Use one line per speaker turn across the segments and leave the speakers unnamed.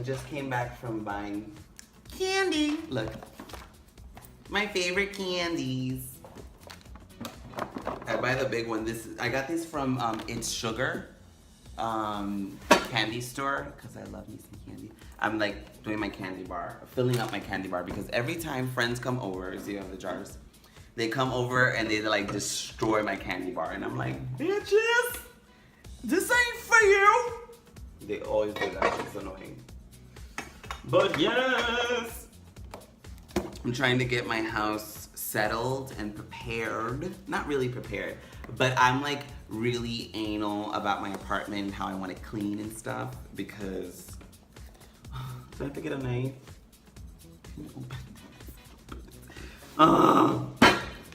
just came back from buying candy. Look, my favorite candies. I buy the big one. I got this from It's Sugar candy store because I love me some candy. I'm like doing my candy bar, filling up my candy bar because every time friends come over, see you have the jars. They come over and they like destroy my candy bar, and I'm like, bitches, this ain't for you. They always do that. It's annoying. But yes, I'm trying to get my house settled and prepared. Not really prepared, but I'm like really anal about my apartment and how I want it clean and stuff because do I have to get a knife?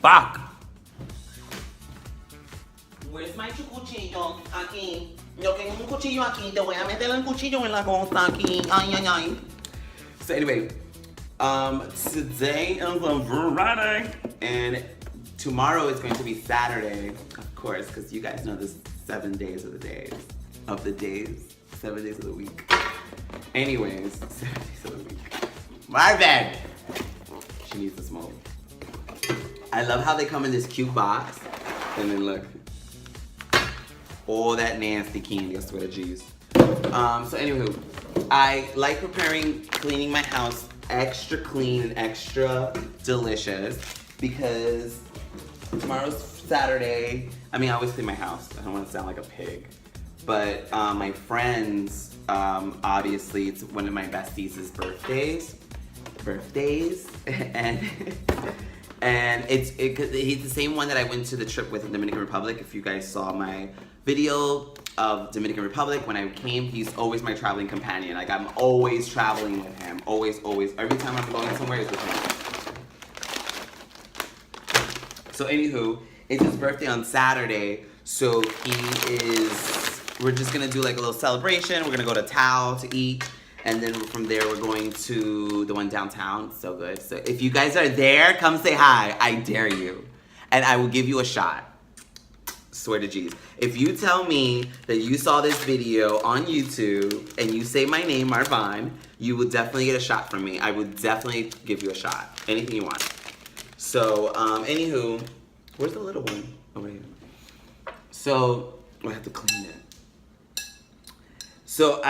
Fuck. Where's my cuchillo? Aquí. Yo tengo un cuchillo aquí. Te voy a meter el cuchillo en la cosa aquí. Ay, ay, ay. So anyway, today is a Friday, and tomorrow is going to be Saturday, of course, because you guys know there's 7 days of the days. 7 days of the week. Anyways, 7 days of the week. My bad. She needs to smoke. I love how they come in this cute box, and then look. All that nasty candy, I swear to jeez. So anywho, I like cleaning my house extra clean and extra delicious because tomorrow's Saturday. I mean, I always clean my house. I don't want to sound like a pig. But my friends, obviously, it's one of my besties' birthdays, and he's the same one that I went to the trip with in Dominican Republic. If you guys saw my video of Dominican Republic when I came, he's always my traveling companion. Like I'm always traveling with him, always. Every time I'm going somewhere, it's with him. So anywho, it's his birthday on Saturday, so we're just gonna do like a little celebration. We're gonna go to Tao to eat. And then from there, we're going to the one downtown. So good. So if you guys are there, come say hi. I dare you. And I will give you a shot. Swear to jeez. If you tell me that you saw this video on YouTube and you say my name, Marvin, you will definitely get a shot from me. I would definitely give you a shot. Anything you want. So, anywho, where's the little one? Over here. So, I have to clean it. So,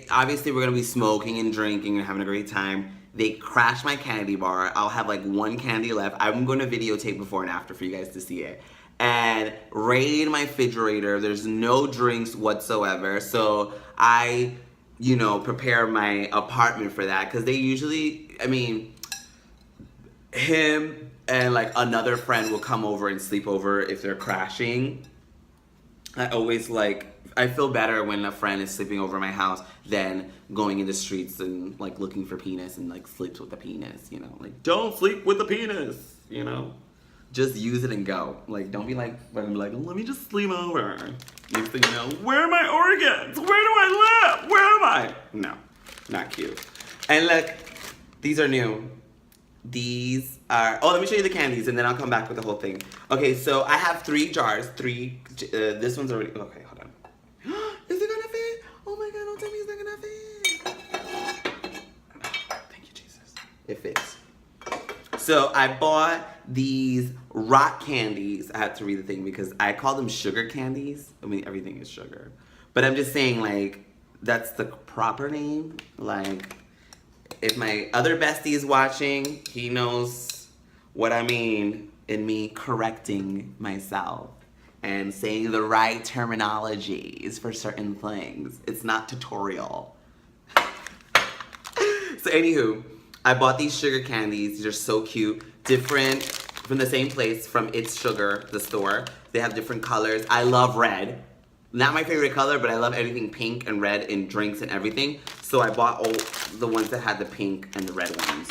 obviously we're gonna be smoking and drinking and having a great time. They crashed my candy bar. I'll have like one candy left. I'm gonna videotape before and after for you guys to see it. And raid my refrigerator. There's no drinks whatsoever. So I, prepare my apartment for that. Cause they usually, him and like another friend will come over and sleep over if they're crashing. I feel better when a friend is sleeping over my house than going in the streets and like looking for penis and like sleeps with the penis, like don't sleep with the penis, just use it and go. Like don't be like, let me just sleep over. Next thing you know, where are my organs? Where do I live? Where am I? No, not cute. And look, these are new. These are, let me show you the candies and then I'll come back with the whole thing. Okay, so I have 3 jars, this one's already, okay, hold on. Is it gonna fit? Oh my God, don't tell me it's not gonna fit. Thank you, Jesus. It fits. So I bought these rock candies. I have to read the thing because I call them sugar candies. I mean, everything is sugar. But I'm just saying, like, that's the proper name. Like, if my other bestie is watching, he knows what I mean in me correcting myself and saying the right terminologies for certain things. It's not tutorial. So anywho, I bought these sugar candies. These are so cute. Different, from the same place, from It's Sugar, the store. They have different colors. I love red. Not my favorite color, but I love anything pink and red in drinks and everything. So I bought all the ones that had the pink and the red ones.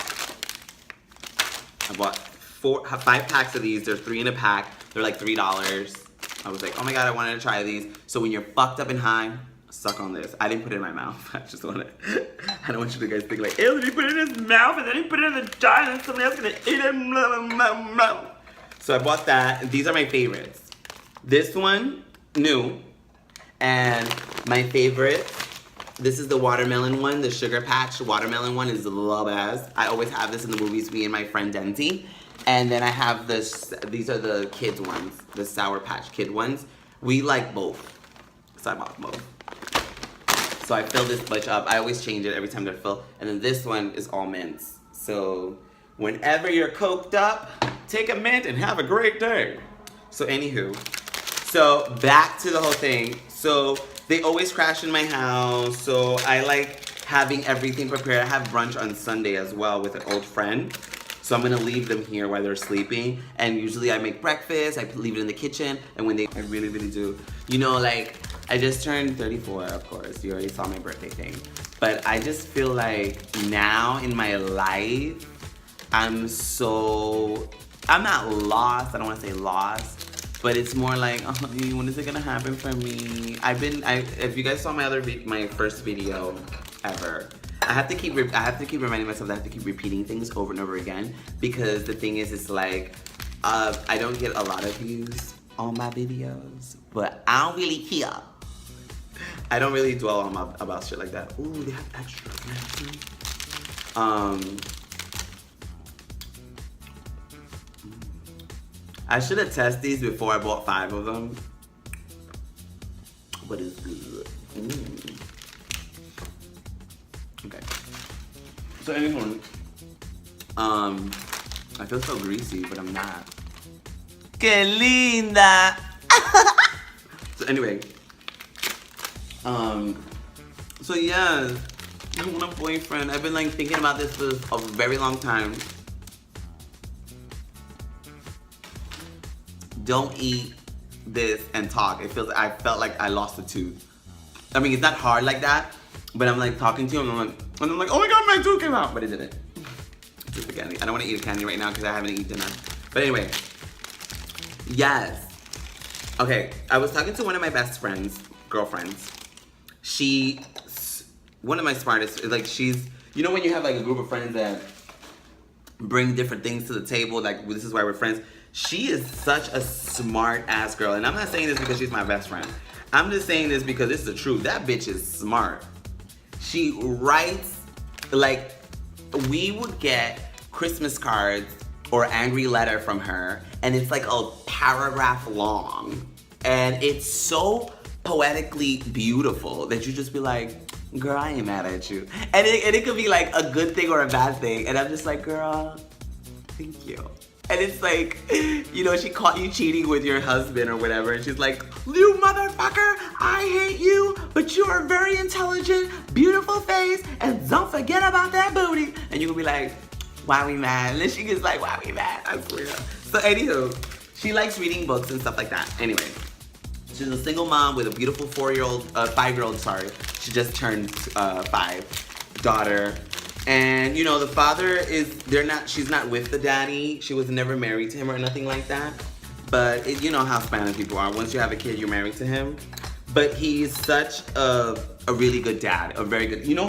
I bought 5 packs of these. There's 3 in a pack. They're like $3. I was like, oh my God, I wanted to try these. So when you're fucked up and high, suck on this. I didn't put it in my mouth. I just want to, I don't want you guys to think like, ew, did he put it in his mouth and then he put it in the jar and then somebody else gonna eat it. So I bought that. These are my favorites. This one, new. And my favorite, This is the watermelon one. The Sugar Patch watermelon one is the best. I always have this in the movies, me and my friend Denti. And then I have this, these are the kids ones, the Sour Patch Kid ones. We like both, so I bought both. So I fill this bitch up. I always change it every time they're filled. And then this one is all mints. So whenever you're coked up, take a mint and have a great day. So anywho, so back to the whole thing. So they always crash in my house. So I like having everything prepared. I have brunch on Sunday as well with an old friend. So I'm gonna leave them here while they're sleeping. And usually I make breakfast, I leave it in the kitchen. And when I really, really do. You know, like, I just turned 34, of course. You already saw my birthday thing. But I just feel like now in my life, I'm not lost. I don't wanna say lost. But it's more like, oh, when is it gonna happen for me? If you guys saw my first video ever, I have to keep reminding myself that I have to keep repeating things over and over again, because the thing is, it's like, I don't get a lot of views on my videos, but I don't really care. I don't really dwell on about shit like that. Ooh, they have extra. I should have tested these before I bought 5 of them. But it's good. Okay. So anyway, I feel so greasy, but I'm not. Que linda! So anyway, so yeah, I want a boyfriend. I've been like thinking about this for a very long time. Don't eat this and talk. I felt like I lost a tooth. I mean, it's not hard like that, but I'm like talking to him and I'm like, oh my god, my tooth came out, but it didn't. Just the candy. I don't want to eat a candy right now because I haven't eaten dinner. But anyway, yes. Okay, I was talking to one of my best friends, girlfriends. One of my smartest, like she's, you know when you have like a group of friends that bring different things to the table, like this is why we're friends. She is such a smart ass girl. And I'm not saying this because she's my best friend. I'm just saying this because it's the truth. That bitch is smart. She writes, like, we would get Christmas cards or angry letter from her, and it's like a paragraph long. And it's so poetically beautiful that you just be like, girl, I ain't mad at you. And it could be like a good thing or a bad thing. And I'm just like, girl, thank you. And it's like, you know, she caught you cheating with your husband or whatever. And she's like, you motherfucker, I hate you, but you are very intelligent, beautiful face, and don't forget about that booty. And you can be like, why we mad? And then she gets like, why we mad? I swear. So anywho, she likes reading books and stuff like that. Anyway, she's a single mom with a beautiful 5-year-old, sorry. She just turned 5, daughter. And you know, the father she's not with the daddy. She was never married to him or nothing like that. But you know how Spanish people are. Once you have a kid, you're married to him. But he's such a really good dad, a very good, you know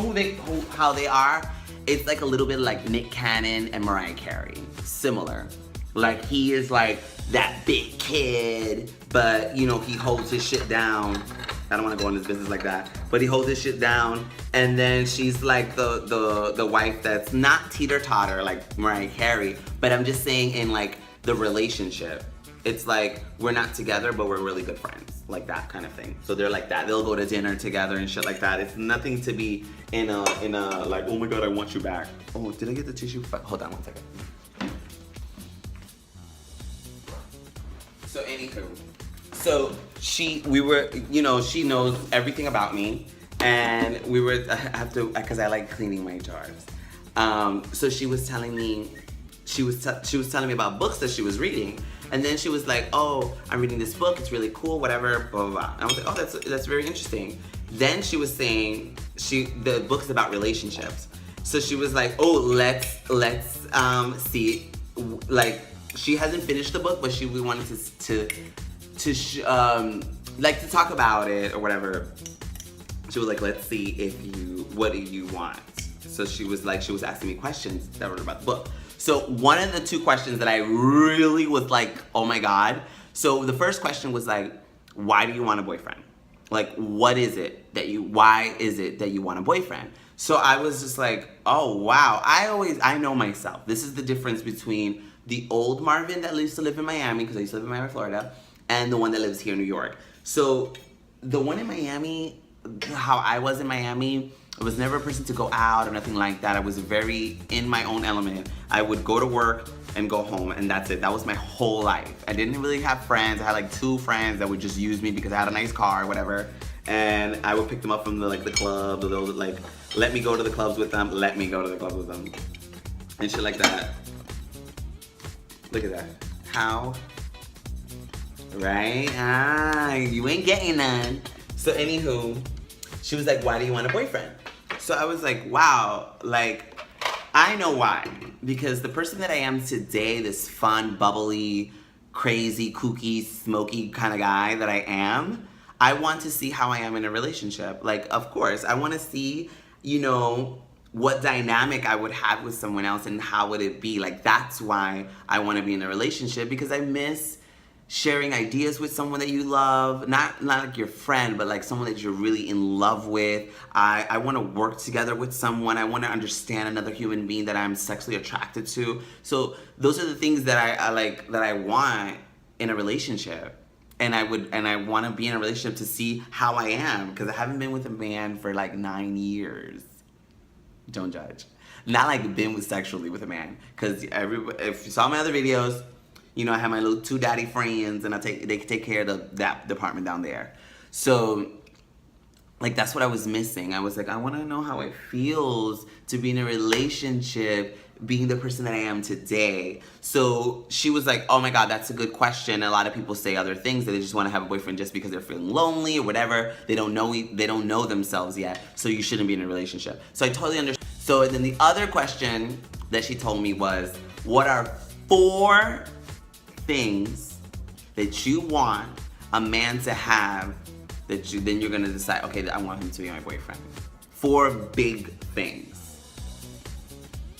how they are? It's like a little bit like Nick Cannon and Mariah Carey, similar. Like he is like that big kid, but you know, he holds his shit down. I don't want to go in this business like that, but he holds his shit down. And then she's like the wife that's not teeter-totter like Mariah Carey, but I'm just saying in like the relationship. It's like, we're not together, but we're really good friends. Like that kind of thing. So they're like that. They'll go to dinner together and shit like that. It's nothing to be in a like, oh my god, I want you back. Oh, did I get the tissue? Hold on one second. So anywho, so she knows everything about me, and because I like cleaning my jars. So she was telling me, she was telling me about books that she was reading, and then she was like, oh, I'm reading this book, it's really cool, whatever, blah, blah, blah. And I was like, oh, that's very interesting. Then she was saying, the book's about relationships. So she was like, oh, let's see, like, she hasn't finished the book, but we wanted to talk about it or whatever. She was like, let's see what do you want? So she was asking me questions that were about the book. So one of the 2 questions that I really was like, oh my god. So the first question was like, why do you want a boyfriend? Like, why is it that you want a boyfriend? So I was just like, oh, wow. I know myself. This is the difference between the old Marvin that used to live in Miami, because I used to live in Miami, Florida, and the one that lives here in New York. So the one in Miami, how I was in Miami, I was never a person to go out or nothing like that. I was very in my own element. I would go to work and go home, and that's it. That was my whole life. I didn't really have friends. I had like 2 friends that would just use me because I had a nice car or whatever. And I would pick them up from the clubs, or those like, let me go to the clubs with them, let me go to the clubs with them. And shit like that. Look at that. How? Right? You ain't getting none. So anywho, she was like, why do you want a boyfriend? So I was like, wow, like, I know why. Because the person that I am today, this fun, bubbly, crazy, kooky, smoky kind of guy that I am, I want to see how I am in a relationship. Like, of course, I want to see, you know, what dynamic I would have with someone else and how would it be. Like, that's why I want to be in a relationship, because I miss sharing ideas with someone that you love, not like your friend, but like someone that you're really in love with. I want to work together with someone. I want to understand another human being that I'm sexually attracted to. So those are the things that I like, that I want in a relationship. And I want to be in a relationship to see how I am, because I haven't been with a man for like 9 years. Don't judge. Not like been with sexually with a man, because if you saw my other videos, you know, I have my little 2 daddy friends, and they take care of that department down there. So, like, that's what I was missing. I was like, I want to know how it feels to be in a relationship, being the person that I am today. So she was like, oh my God, that's a good question. A lot of people say other things, that they just want to have a boyfriend just because they're feeling lonely or whatever. They don't know themselves yet, so you shouldn't be in a relationship. So I totally understand. So then the other question that she told me was, what are 4 things that you want a man to have, that then you're gonna decide, okay, I want him to be my boyfriend? 4 big things.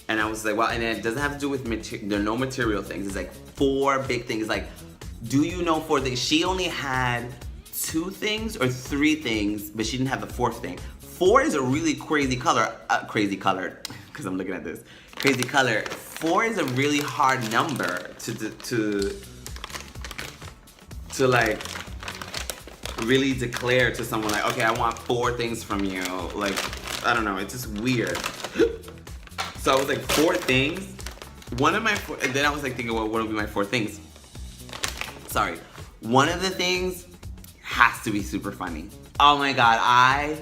And I was like, well, and it doesn't have to do with there are no material things. It's like 4 big things. Like, do you know 4 things? She only had 2 things or 3 things, but she didn't have the 4th thing. 4 is a really crazy color, because I'm looking at this. Crazy color. 4 is a really hard number to like really declare to someone, like, okay, I want 4 things from you. Like, I don't know, it's just weird. So I was like, 4 things. One of my 4, and then I was like thinking, well, what would be my 4 things? Sorry. One of the things has to be super funny. Oh my God, I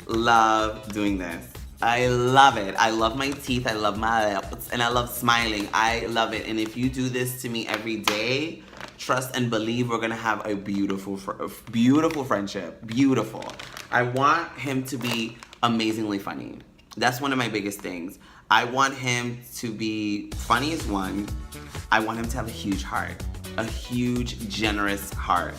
love doing this. I love it. I love my teeth, I love my lips, and I love smiling. I love it. And if you do this to me every day, trust and believe we're gonna have a beautiful friendship. Beautiful. I want him to be amazingly funny. That's one of my biggest things. I want him to be funny is one. I want him to have a huge heart. A huge, generous heart.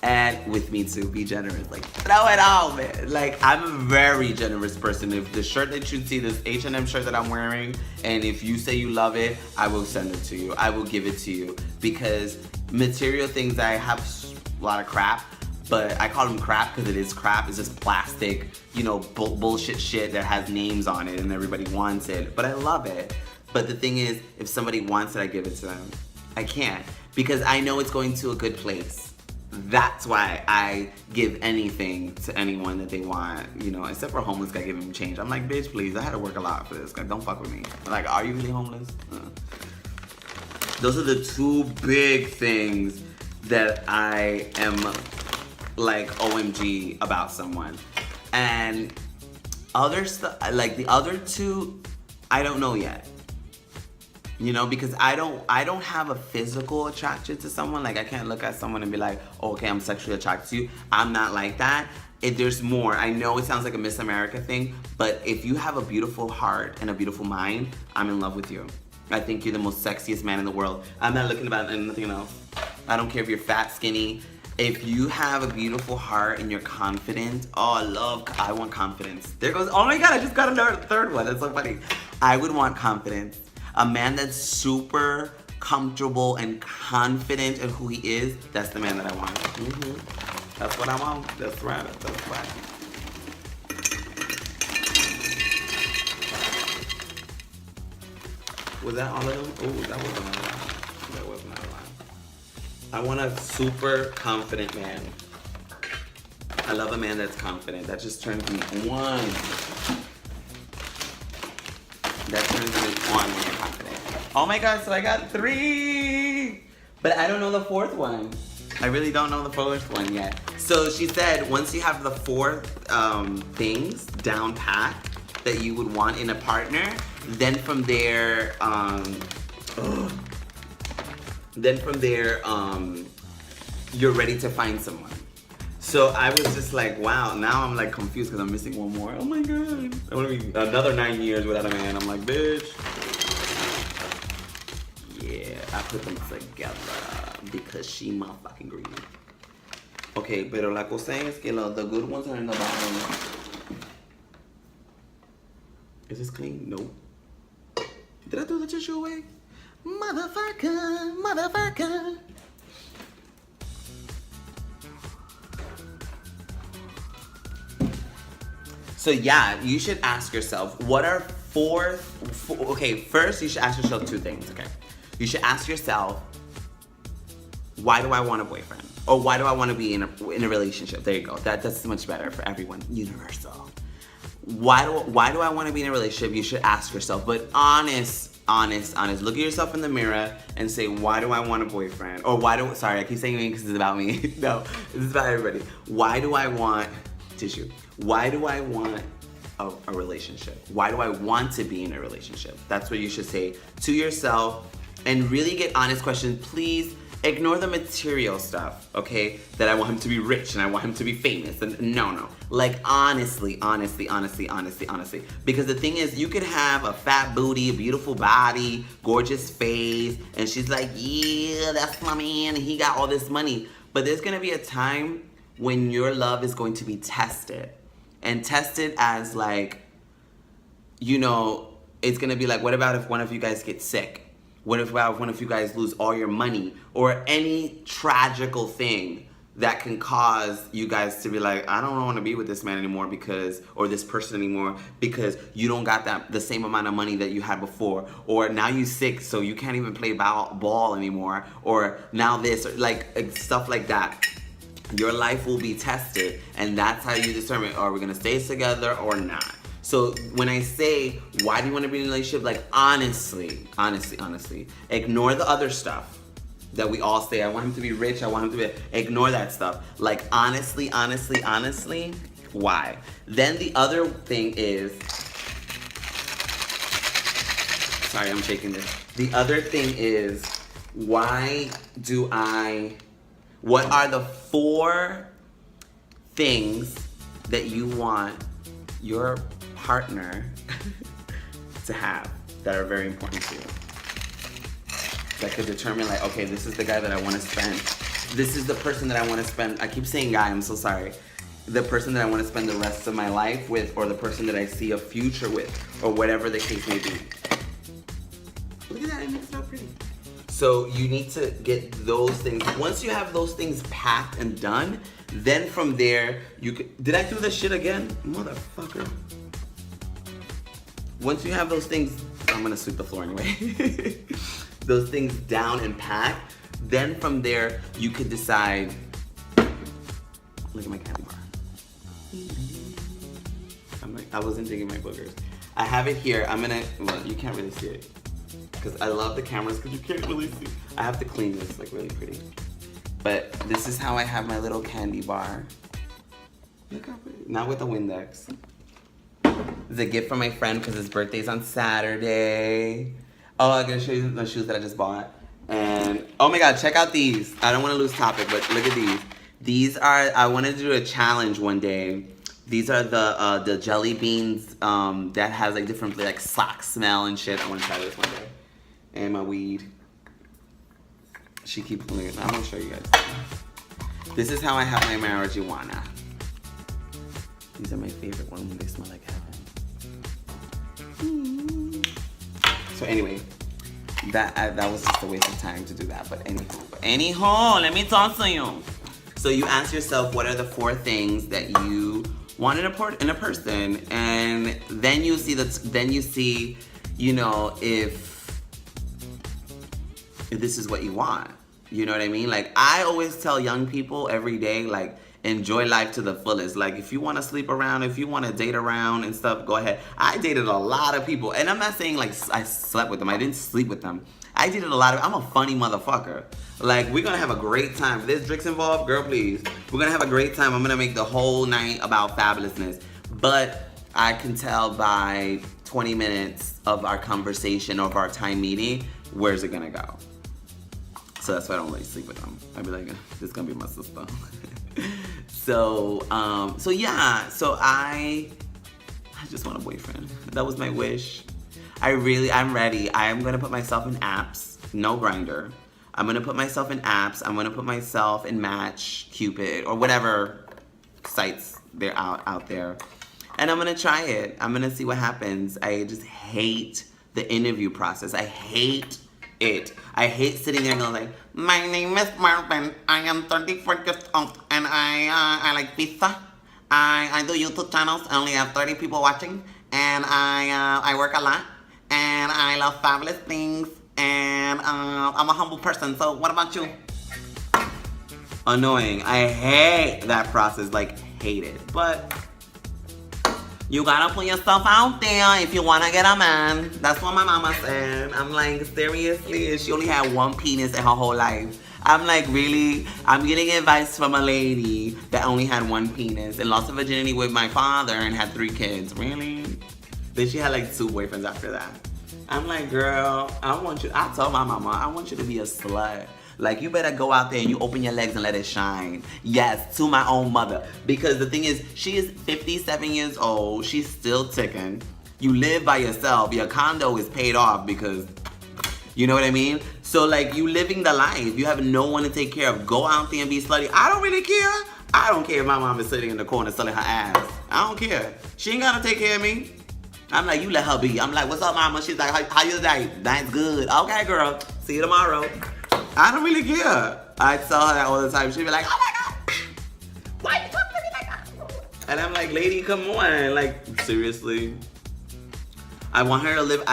And with me to be generous, like, throw it all, man. Like, I'm a very generous person. If the shirt that you see, this H&M shirt that I'm wearing, and if you say you love it, I will send it to you. I will give it to you. Because material things, I have a lot of crap, but I call them crap because it is crap. It's just plastic, you know, bullshit shit that has names on it and everybody wants it. But I love it. But the thing is, if somebody wants it, I give it to them. I can't, because I know it's going to a good place. That's why I give anything to anyone that they want, you know, except for a homeless guy giving him change. I'm like, bitch, please, I had to work a lot for this. Like, don't fuck with me. Like, are you really homeless? Those are the 2 big things that I am like OMG about someone. And other stuff, like the other 2, I don't know yet. You know, because I don't have a physical attraction to someone. Like, I can't look at someone and be like, oh, okay, I'm sexually attracted to you. I'm not like that. If there's more, I know it sounds like a Miss America thing, but if you have a beautiful heart and a beautiful mind, I'm in love with you. I think you're the most sexiest man in the world. I'm not looking about anything else. I don't care if you're fat, skinny. If you have a beautiful heart and you're confident, I want confidence. There goes, oh my God, I just got another 3rd one. That's so funny. I would want confidence. A man that's super comfortable and confident in who he is, that's the man that I want. That's what I want. That's right. That's right. Was that all of them? Oh, that was another one. That was another one. I want a super confident man. I love a man that's confident. That just turns me on. That turns me on when you're confident. Oh my god, so I got 3! But I don't know the 4th one. I really don't know the 4th one yet. So she said once you have the 4 things down pat that you would want in a partner, then from there, you're ready to find someone. So I was just like, wow, now I'm like confused because I'm missing one more. Oh my god. I want to be another 9 years without a man. I'm like, bitch. Yeah, I put them together because she motherfucking greedy. Okay, pero la cosa es que the good ones are in the bottom. Is this clean? No. Did I throw the tissue away? Motherfucker, motherfucker. So yeah, you should ask yourself, what are okay, first you should ask yourself 2 things, okay? You should ask yourself, why do I want a boyfriend? Or why do I want to be in a relationship? There you go. That's much better for everyone. Universal. Why do I want to be in a relationship? You should ask yourself, but honest. Look at yourself in the mirror and say, why do I want a boyfriend? Or sorry, I keep saying me because it's about me. No, this is about everybody. Why do I want tissue? Why do I want a relationship? Why do I want to be in a relationship? That's what you should say to yourself and really get honest questions. Please ignore the material stuff, okay? That I want him to be rich and I want him to be famous. And no. Like honestly. Because the thing is, you could have a fat booty, a beautiful body, gorgeous face, and she's like, yeah, that's my man, and he got all this money. But there's gonna be a time when your love is going to be tested. And tested as like, you know, it's gonna be like, what about if one of you guys gets sick? What if one of you guys lose all your money? Or any tragical thing that can cause you guys to be like, I don't want to be with this man anymore or this person anymore because you don't got the same amount of money that you had before. Or now you're sick, so you can't even play ball anymore. Or now this, or like stuff like that. Your life will be tested, and that's how you determine, are we gonna stay together or not? So when I say, why do you want to be in a relationship? Like honestly, ignore the other stuff that we all say. I want him to be rich, I want him to be, ignore that stuff. Like honestly, why? Then the other thing is, sorry, I'm shaking this. The other thing is, what are the 4 things that you want your partner to have that are very important to you? That could determine like, okay, this is the guy that I want to spend. This is the person that I want to spend. I keep saying guy, I'm so sorry. The person that I want to spend the rest of my life with, or the person that I see a future with, or whatever the case may be. Look at that, it makes it out pretty. So you need to get those things. Once you have those things packed and done, then from there, you could, did I do this shit again? Motherfucker. Once you have those things, I'm gonna sweep the floor anyway. Those things down and packed, then from there, you could decide, look at my candy bar. I wasn't digging my boogers. I have it here, well, you can't really see it. Because I love the cameras because you can't really see. I have to clean this, like really pretty. But this is how I have my little candy bar. Look how pretty. Not with the Windex. It's a gift from my friend because his birthday's on Saturday. Oh, I'm gonna show you the shoes that I just bought. And oh my god, check out these. I don't want to lose topic, but look at these. These are, I wanted to do a challenge one day. These are the jelly beans that has like different like sock smell and shit. I want to try this one day. And my weed. She keeps pulling it. I'm gonna show you guys. This is how I have my marijuana. These are my favorite ones. They smell like heaven. So anyway, that was just a waste of time to do that. But anyhow, let me talk to you. So you ask yourself, what are the 4 things that you want in a person, and then you see you know, if this is what you want. You know what I mean? Like, I always tell young people every day, like, enjoy life to the fullest. Like, if you want to sleep around, if you want to date around and stuff, go ahead. I dated a lot of people, and I'm not saying like I slept with them. I didn't sleep with them. I dated a lot of. I'm a funny motherfucker. Like, we're gonna have a great time. If there's drinks involved, girl, please. We're gonna have a great time. I'm gonna make the whole night about fabulousness. But I can tell by 20 minutes of our conversation or of our time meeting, where's it gonna go? So that's why I don't really sleep with them. I'd be like, this is gonna be my sister. So yeah. So I just want a boyfriend. That was my wish. I'm ready. I am gonna put myself in apps. No Grindr. I'm gonna put myself in apps. I'm gonna put myself in Match, Cupid, or whatever sites they're out there. And I'm gonna try it. I'm gonna see what happens. I just hate the interview process. I hate it. I hate sitting there and going like, my name is Marvin. I am 34 years old and I like pizza. I do YouTube channels. I only have 30 people watching, and I work a lot, and I love fabulous things, and I'm a humble person. So what about you? Annoying. I hate that process. Like, hate it. But you gotta put yourself out there if you wanna get a man. That's what my mama said. I'm like, seriously? She only had 1 penis in her whole life. I'm like, really? I'm getting advice from a lady that only had 1 penis and lost her virginity with my father and had 3 kids. Really? Then she had like 2 boyfriends after that. I'm like, girl, I told my mama, I want you to be a slut. Like, you better go out there and you open your legs and let it shine. Yes, to my own mother. Because the thing is, she is 57 years old. She's still ticking. You live by yourself. Your condo is paid off because, you know what I mean? So, like, you living the life. You have no one to take care of. Go out there and be slutty. I don't really care. I don't care if my mom is sitting in the corner selling her ass. I don't care. She ain't gotta take care of me. I'm like, you let her be. I'm like, what's up, mama? She's like, how you day? That's good. Okay, girl. See you tomorrow. I don't really care. I tell her that all the time. She'd be like, oh my God, why you talking to me like that? And I'm like, lady, come on. Like, seriously. I want her to live,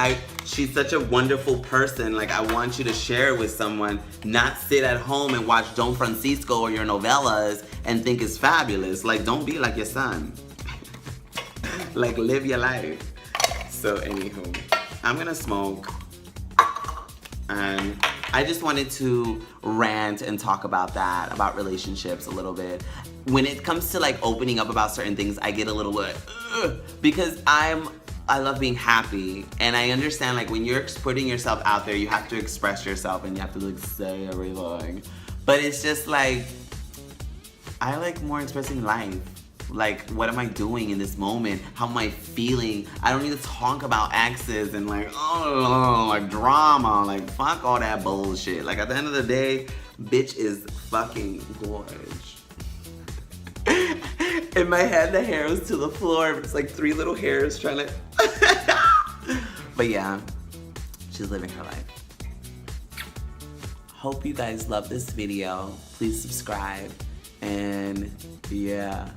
she's such a wonderful person. Like, I want you to share it with someone, not sit at home and watch Don Francisco or your novellas and think it's fabulous. Like, don't be like your son. Like, live your life. So, anywho, I'm gonna smoke. And I just wanted to rant and talk about that, about relationships a little bit. When it comes to like opening up about certain things, I get a little bit, because I love being happy. And I understand, like, when you're putting yourself out there, you have to express yourself and you have to like say everything. But it's just like, I like more expressing life. Like, what am I doing in this moment? How am I feeling? I don't need to talk about exes and like, oh, like drama. Like, fuck all that bullshit. Like, at the end of the day, bitch is fucking gorge. In my head, the hair is to the floor. It's like 3 little hairs trying to... But yeah, she's living her life. Hope you guys love this video. Please subscribe. And yeah.